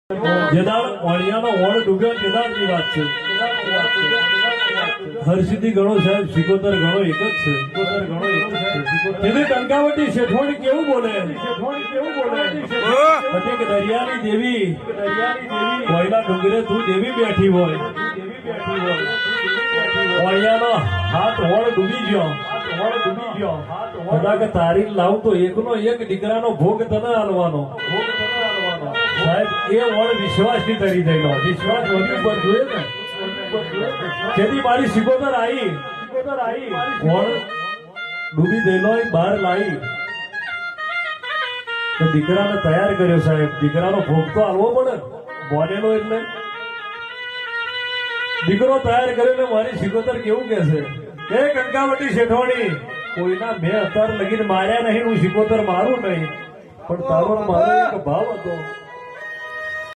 જેદાળ વાણિયાનો ઓણ ડૂબ્યો જેદાળની વાત છે. હરસિદ્ધિ ગણો સાહેબ, સિકોતર ગણો એક જ છે. તેથી ટંકાવટી શેઠવાણી કેવું બોલે? કે દરિયાની દેવી, કોયલા ડુંગરે તું દેવી બેઠી હોય. વાણિયાનો હાથ ઓળ ડૂબી ગયો. કદાચ તારી લાવ તો એકનો એક દીકરાનો ભોગ તને હાલવાનો. સાહેબ એ વણ વિશ્વાસની તરી થયેલો. વિશ્વાસ વળી પર જોઈએ ને. જેથી મારી સિકોતર આવી વણ ડૂબી થયેલો બહાર લાવી તો દીકરાને તૈયાર કર્યો. સાહેબ દીકરાનો ભોગ તો હાલવો પડે. બોલેલો એટલે દીકરો તૈયાર કર્યો ને મારી સિકોતર કેવું કે છે કે કંકાવટી શેઠવાણી, કોઈના મેં અત્યાર લગીને માર્યા નહીં, હું સિકોતર મારું નહીં, પણ તારો મારો એક ભાવ હતો.